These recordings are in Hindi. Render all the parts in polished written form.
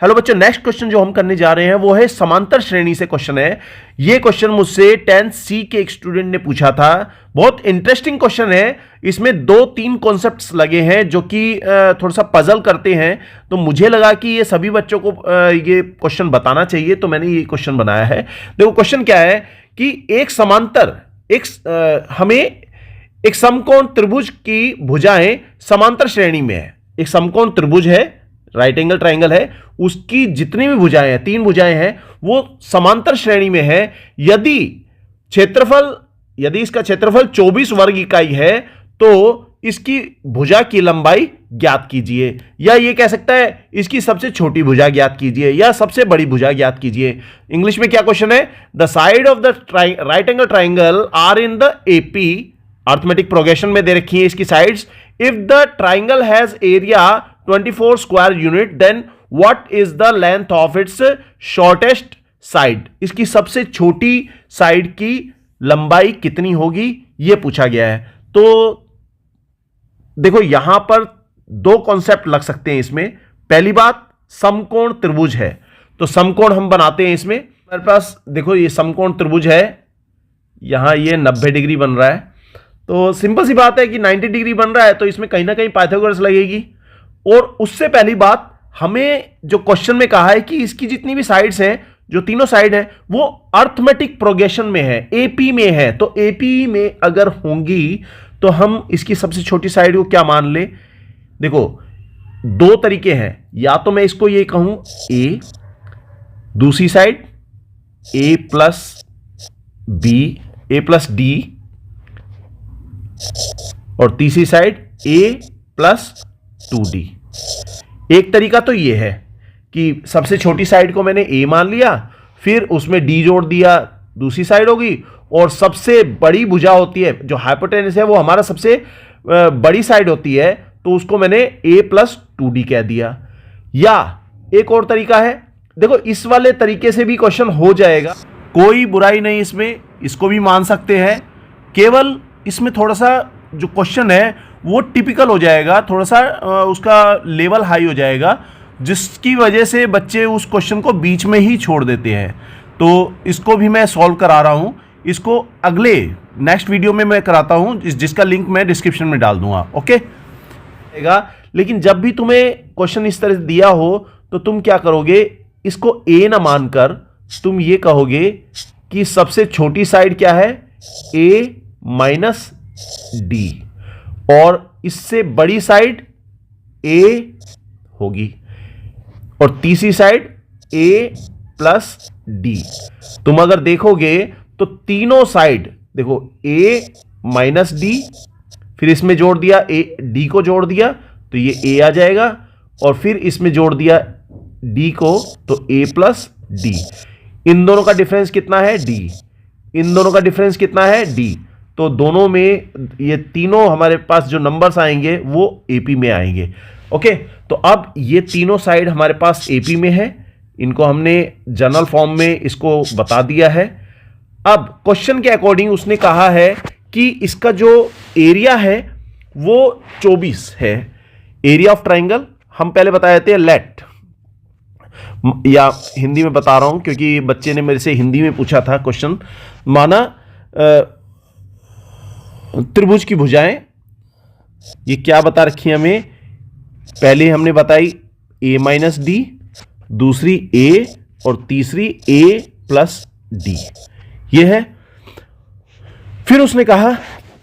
हेलो बच्चों, नेक्स्ट क्वेश्चन जो हम करने जा रहे हैं वो है समांतर श्रेणी से क्वेश्चन है। ये क्वेश्चन मुझसे 10th C के एक स्टूडेंट ने पूछा था। बहुत इंटरेस्टिंग क्वेश्चन है। इसमें दो तीन कॉन्सेप्ट्स लगे हैं जो कि थोड़ा सा पजल करते हैं, तो मुझे लगा कि ये सभी बच्चों को ये क्वेश्चन बताना चाहिए, तो मैंने ये क्वेश्चन बनाया है। देखो क्वेश्चन क्या है कि एक समांतर हमें एक समकोण त्रिभुज की भुजाएं समांतर श्रेणी में है। एक समकोण त्रिभुज है, राइट एंगल ट्राइंगल है, उसकी जितनी भी भुजाएं हैं, तीन भुजाएं हैं, वो समांतर श्रेणी में है। यदि इसका क्षेत्रफल 24 वर्ग इकाई है तो इसकी भुजा की लंबाई ज्ञात कीजिए, या ये कह सकता है इसकी सबसे छोटी भुजा ज्ञात कीजिए या सबसे बड़ी भुजा ज्ञात कीजिए। इंग्लिश में क्या क्वेश्चन है? The side of the right angle triangle are in the AP, arithmetic progression में दे रखी है इसकी sides. If the triangle has area 24 square unit, then what is the length of its shortest side? इसकी सबसे छोटी साइड की लंबाई कितनी होगी, यह पूछा गया है। तो देखो यहां पर दो कॉन्सेप्ट लग सकते हैं इसमें। पहली बात, समकोण त्रिभुज है, तो समकोण हम बनाते हैं इसमें। मेरे पास देखो ये समकोण त्रिभुज है, यहां ये 90 डिग्री बन रहा है, तो सिंपल सी बात है कि 90 डिग्री बन रहा है तो इसमें कहीं ना कहीं पाइथागोरस लगेगी। और उससे पहली बात, हमें जो क्वेश्चन में कहा है कि इसकी जितनी भी साइड्स हैं, जो तीनों साइड हैं, वो अर्थमेटिक प्रोग्रेशन में है, एपी में है। तो एपी में अगर होंगी तो हम इसकी सबसे छोटी साइड को क्या मान ले? देखो दो तरीके हैं, या तो मैं इसको ये कहूं ए, दूसरी साइड ए प्लस बी, ए प्लस डी, और तीसरी साइड ए प्लस 2d। एक तरीका तो यह है कि सबसे छोटी साइड को मैंने a मान लिया, फिर उसमें d जोड़ दिया, दूसरी साइड होगी, और सबसे बड़ी भुजा होती है जो हाइपोटेनस है, वो हमारा सबसे बड़ी साइड होती है, तो उसको मैंने a प्लस 2d कह दिया। या एक और तरीका है, देखो इस वाले तरीके से भी क्वेश्चन हो जाएगा, कोई बुराई नहीं इसमें, इसको भी मान सकते हैं। केवल इसमें थोड़ा सा जो क्वेश्चन है वो टिपिकल हो जाएगा, थोड़ा सा उसका लेवल हाई हो जाएगा, जिसकी वजह से बच्चे उस क्वेश्चन को बीच में ही छोड़ देते हैं। तो इसको भी मैं सॉल्व करा रहा हूं, इसको अगले नेक्स्ट वीडियो में मैं कराता हूं, जिसका लिंक मैं डिस्क्रिप्शन में डाल दूंगा। ओके, लेकिन जब भी तुम्हें क्वेश्चन इस तरह से दिया हो तो तुम क्या करोगे, इसको ए ना मानकर तुम ये कहोगे कि सबसे छोटी साइड क्या है, ए माइनस डी, और इससे बड़ी साइड ए होगी, और तीसरी साइड ए प्लस डी। तुम अगर देखोगे तो तीनों साइड देखो ए माइनस डी, फिर इसमें जोड़ दिया ए, डी को जोड़ दिया तो ये ए आ जाएगा, और फिर इसमें जोड़ दिया डी को तो ए प्लस डी। इन दोनों का डिफरेंस कितना है, डी। इन दोनों का डिफरेंस कितना है, डी। तो दोनों में ये तीनों हमारे पास जो नंबर्स आएंगे वो एपी में आएंगे। ओके, तो अब ये तीनों साइड हमारे पास एपी में है, इनको हमने जनरल फॉर्म में इसको बता दिया है। अब क्वेश्चन के अकॉर्डिंग उसने कहा है कि इसका जो एरिया है वो 24 है। एरिया ऑफ ट्राइंगल हम पहले बता देते हैं लेट, या हिंदी में बता रहा हूं क्योंकि बच्चे ने मेरे से हिंदी में पूछा था क्वेश्चन। माना त्रिभुज की भुजाएं, ये क्या बता रखी है हमें, पहले हमने बताई a माइनस डी, दूसरी a, और तीसरी a प्लस डी, ये है। फिर उसने कहा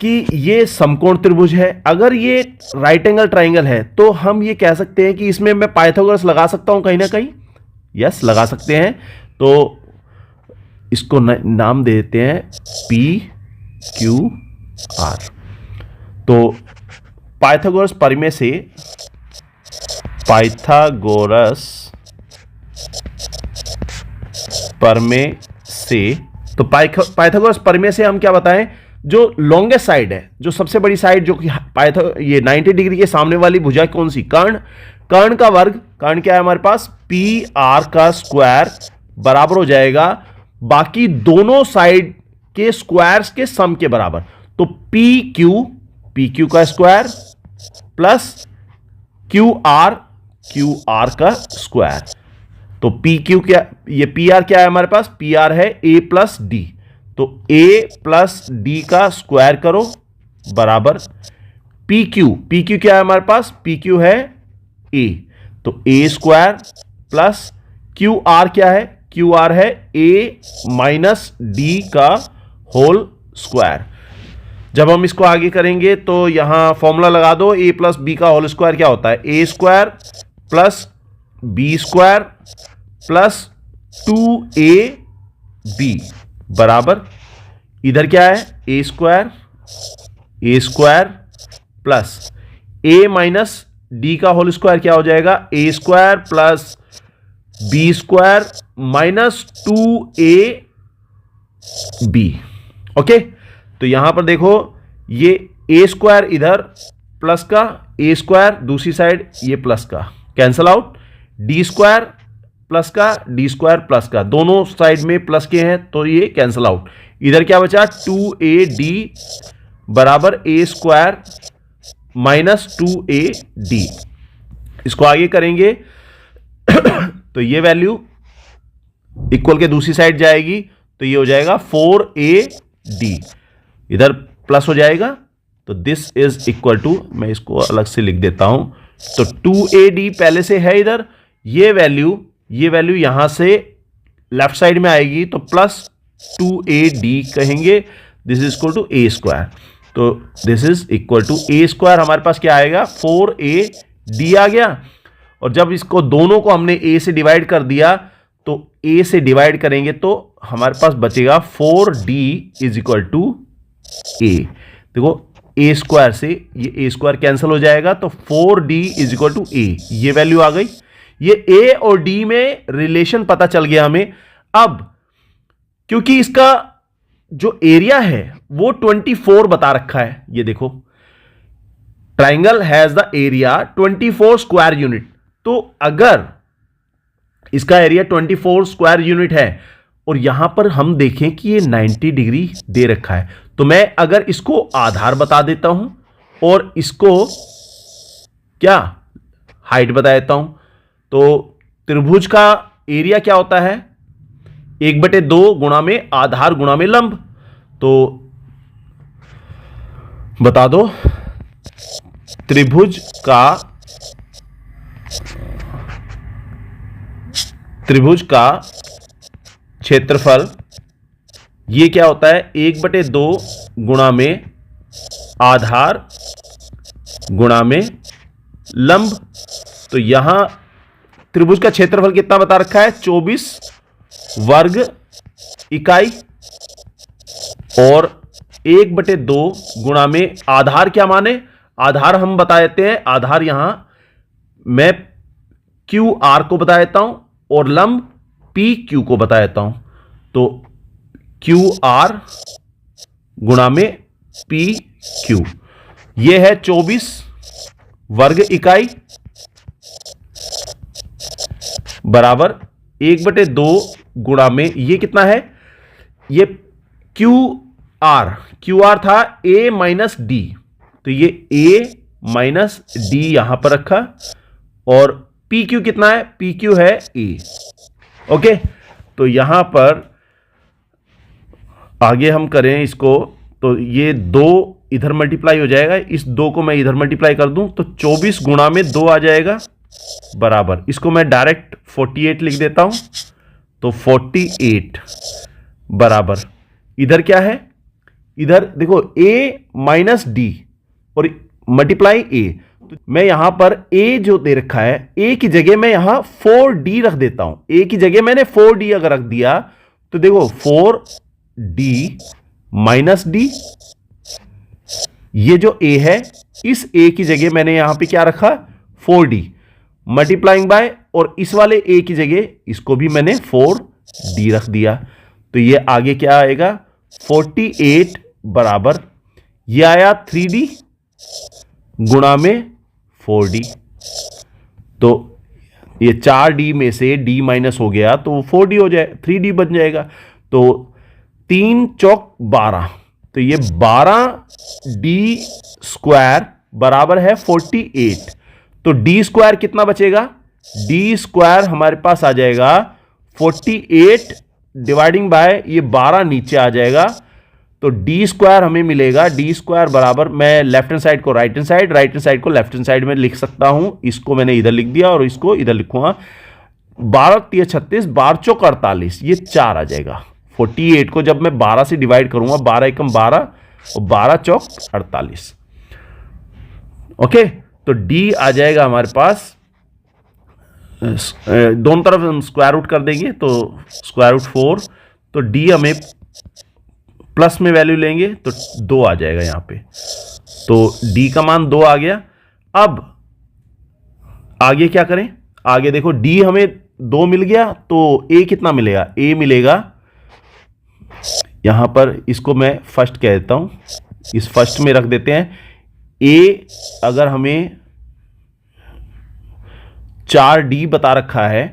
कि ये समकोण त्रिभुज है। अगर ये राइट एंगल ट्राइंगल है तो हम ये कह सकते हैं कि इसमें मैं पाइथागोरस लगा सकता हूं कहीं ना कहीं, यस लगा सकते हैं। तो इसको नाम दे देते हैं पी क्यू आर। तो पाइथागोरस प्रमेय से, तो पाइथागोरस प्रमेय से हम क्या बताएं, जो लॉन्गेस्ट साइड है, जो सबसे बड़ी साइड, जो कि ये 90 डिग्री के सामने वाली भुजा कौन सी, कर्ण। कर्ण का वर्ग, कर्ण क्या है हमारे पास, पी आर का स्क्वायर बराबर हो जाएगा बाकी दोनों साइड के स्क्वायर्स के सम के बराबर। तो पी क्यू का स्क्वायर प्लस क्यू आर का स्क्वायर। तो पी क्यू क्या, ये पी आर क्या है हमारे पास, पी आर है ए प्लस डी। तो ए प्लस डी का स्क्वायर करो बराबर पी क्यू। पी क्यू क्या है हमारे पास, पी क्यू है ए, तो ए स्क्वायर प्लस क्यू आर क्या है, क्यू आर है ए माइनस डी का होल स्क्वायर। जब हम इसको आगे करेंगे तो यहां फॉर्मूला लगा दो, ए प्लस बी का होल स्क्वायर क्या होता है, A square plus B square plus 2ab बराबर, इधर क्या है A square plus A minus D का होल स्क्वायर क्या हो जाएगा, A square plus B square minus 2ab। Okay, तो यहां पर देखो ये ए स्क्वायर इधर प्लस का, ए स्क्वायर दूसरी साइड ये प्लस का cancel out, D square plus का, डी स्क्वायर प्लस का, दोनों साइड में प्लस के हैं तो ये कैंसल आउट। इधर क्या बचा 2ad बराबर ए स्क्वायर माइनस 2ad। इसको आगे करेंगे तो ये वैल्यू इक्वल के दूसरी साइड जाएगी तो ये हो जाएगा 4ad, इधर प्लस हो जाएगा तो दिस इज इक्वल टू, मैं इसको अलग से लिख देता हूं, तो 2ad पहले से है इधर, ये वैल्यू यहां से लेफ्ट साइड में आएगी तो प्लस 2ad कहेंगे, this is equal to a square. तो this is equal to a square, हमारे पास क्या आएगा 4ad आ गया। और जब इसको दोनों को हमने ए से डिवाइड कर दिया तो ए से डिवाइड करेंगे तो हमारे पास बचेगा 4d इज इक्वल टू ए। देखो ए स्क्वायर से ये ए स्क्वायर कैंसिल हो जाएगा तो 4d इज इक्वल टू ए, ये वैल्यू आ गई। ये ए और डी में रिलेशन पता चल गया हमें। अब क्योंकि इसका जो एरिया है वो 24 बता रखा है, ये देखो triangle has the area 24 square unit, तो अगर इसका एरिया 24 स्क्वायर यूनिट है और यहां पर हम देखें कि ये 90 डिग्री दे रखा है, तो मैं अगर इसको आधार बता देता हूं और इसको क्या हाइट बता देता हूं, तो त्रिभुज का एरिया क्या होता है 1/2 गुणा में आधार गुणा में लंब। तो बता दो त्रिभुज का क्षेत्रफल ये क्या होता है 1/2 गुणा में आधार गुणा में लंब। तो यहां त्रिभुज का क्षेत्रफल कितना बता रखा है 24 वर्ग इकाई, और 1/2 गुणा में आधार क्या माने, आधार हम बता देते हैं, आधार यहां मैं क्यू आर को बता देता हूं और लंब पी क्यू को बता देता हूं। तो क्यू आर गुणा में पी क्यू, यह है 24 वर्ग इकाई बराबर 1/2 गुणा में ये कितना है, ये क्यू आर था a माइनस डी, तो ये a माइनस डी यहां पर रखा, और पी क्यू कितना है, पी क्यू है a। ओके, तो यहां पर आगे हम करें इसको, तो ये 2 इधर मल्टीप्लाई हो जाएगा, इस 2 को मैं इधर मल्टीप्लाई कर दूं तो 24 गुणा में 2 आ जाएगा बराबर, इसको मैं डायरेक्ट 48 लिख देता हूं, तो 48 बराबर इधर क्या है, इधर देखो a माइनस डी और मल्टीप्लाई a, तो मैं यहां पर a जो दे रखा है a की जगह मैं यहां 4d रख देता हूं, a की जगह मैंने 4d अगर रख दिया तो देखो 4d माइनस डी, ये जो a है इस a की जगह मैंने यहां पे क्या रखा 4d मल्टीप्लाइंग बाय, और इस वाले a की जगह इसको भी मैंने 4d रख दिया, तो ये आगे क्या आएगा 48 बराबर ये आया 3d गुणा में 4d, तो ये 4d में से d माइनस हो गया तो 4d हो जाए 3d बन जाएगा, तो 3 चौक 12, तो ये 12d स्क्वायर बराबर है 48, तो d स्क्वायर कितना बचेगा डी स्क्वायर हमारे पास आ जाएगा 48 डिवाइडिंग बाय ये 12 नीचे आ जाएगा, तो डी स्क्वायर हमें मिलेगा, डी स्क्वायर बराबर, मैं लेफ्ट हैंड साइड को right hand side, right hand side को लेफ्ट हैंड साइड में लिख सकता हूं, इसको मैंने इधर लिख दिया और इसको इधर लिखूंगा। 12 3 36, 12 चौक 48, ये 4 आ जाएगा। 48 को जब मैं 12 से डिवाइड करूंगा, 12 एकम 12 और 12 चौक 48। ओके, तो डी आ जाएगा हमारे पास, दोनों तरफ हम स्क्वायर रूट कर देंगे तो स्क्वायर रूट 4, तो डी हमें प्लस में वैल्यू लेंगे तो 2 आ जाएगा यहां पे, तो डी का मान 2 आ गया। अब आगे क्या करें, आगे देखो डी हमें 2 मिल गया, तो ए कितना मिलेगा, ए मिलेगा यहां पर, इसको मैं फर्स्ट कह देता हूं, इस फर्स्ट में रख देते हैं। ए अगर हमें 4D बता रखा है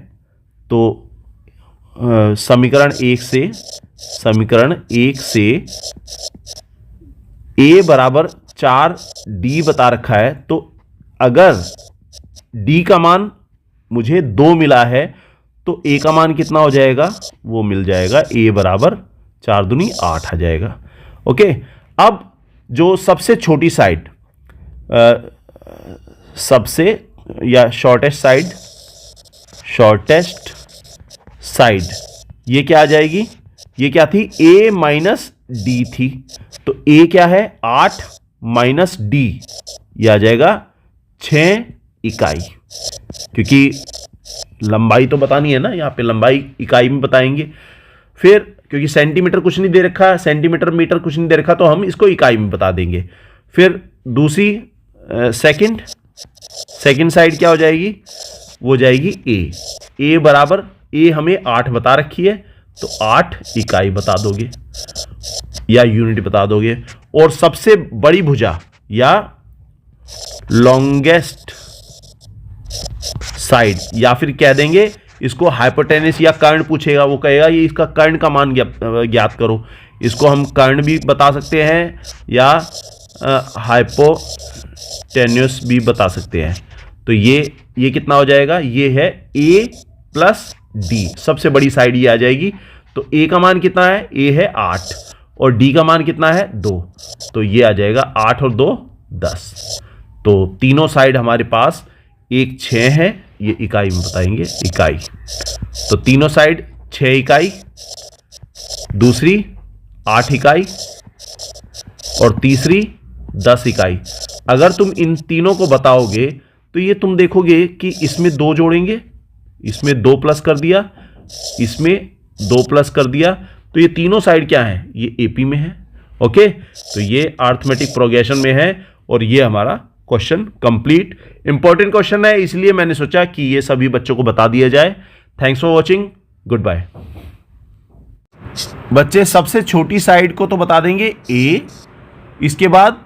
तो समीकरण 1 से ए बराबर 4D बता रखा है, तो अगर डी का मान मुझे 2 मिला है तो ए का मान कितना हो जाएगा, वो मिल जाएगा ए बराबर 4 दूनी 8 आ जाएगा। ओके, अब जो सबसे छोटी साइड, सबसे या शॉर्टेस्ट साइड ये क्या आ जाएगी, ये क्या थी, a माइनस डी थी, तो a क्या है 8 माइनस डी, ये आ जाएगा 6 इकाई, क्योंकि लंबाई तो बतानी है ना, यहां पे लंबाई इकाई में बताएंगे। फिर क्योंकि सेंटीमीटर कुछ नहीं दे रखा, सेंटीमीटर मीटर कुछ नहीं दे रखा, तो हम इसको इकाई में बता देंगे। फिर दूसरी सेकंड साइड क्या हो जाएगी, वो जाएगी ए बराबर, ए हमें 8 बता रखी है तो 8 इकाई बता दोगे या यूनिट बता दोगे। और सबसे बड़ी भुजा या लॉन्गेस्ट साइड, या फिर कह देंगे इसको हाइपोटेनस या कर्ण पूछेगा, वो कहेगा ये इसका कर्ण का मान ज्ञात करो, इसको हम कर्ण भी बता सकते हैं या हाइपोटेन्यूस भी बता सकते हैं। तो ये कितना हो जाएगा, ये है a प्लस डी, सबसे बड़ी साइड ये आ जाएगी। तो a का मान कितना है, a है 8 और d का मान कितना है 2, तो ये आ जाएगा 8 और 2 10। तो तीनों साइड हमारे पास, एक 6 है, ये इकाई में बताएंगे इकाई, तो तीनों साइड 6 इकाई, दूसरी 8 इकाई और तीसरी 10 इकाई। अगर तुम इन तीनों को बताओगे तो ये तुम देखोगे कि इसमें 2 जोड़ेंगे, इसमें 2 प्लस कर दिया, इसमें 2 प्लस कर दिया, तो ये तीनों साइड क्या है, ये एपी में है। ओके, तो ये अरिथमेटिक प्रोग्रेशन में है और ये हमारा क्वेश्चन कंप्लीट। इंपॉर्टेंट क्वेश्चन है, इसलिए मैंने सोचा कि ये सभी बच्चों को बता दिया जाए। Thanks for watching, good bye. बच्चे सबसे छोटी साइड को तो बता देंगे a, इसके बाद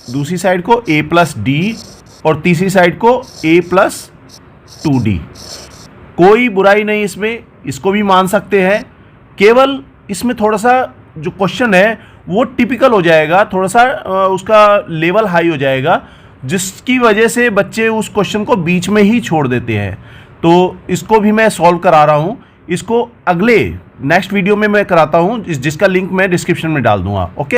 दूसरी साइड को a प्लस डी और तीसरी साइड को a प्लस 2d। कोई बुराई नहीं इसमें, इसको भी मान सकते हैं, केवल इसमें थोड़ा सा जो क्वेश्चन है वो टिपिकल हो जाएगा, थोड़ा सा उसका लेवल हाई हो जाएगा, जिसकी वजह से बच्चे उस क्वेश्चन को बीच में ही छोड़ देते हैं। तो इसको भी मैं सॉल्व करा रहा हूँ, इसको अगले नेक्स्ट वीडियो में मैं कराता हूँ, जिसका लिंक मैं डिस्क्रिप्शन में डाल दूंगा। ओके।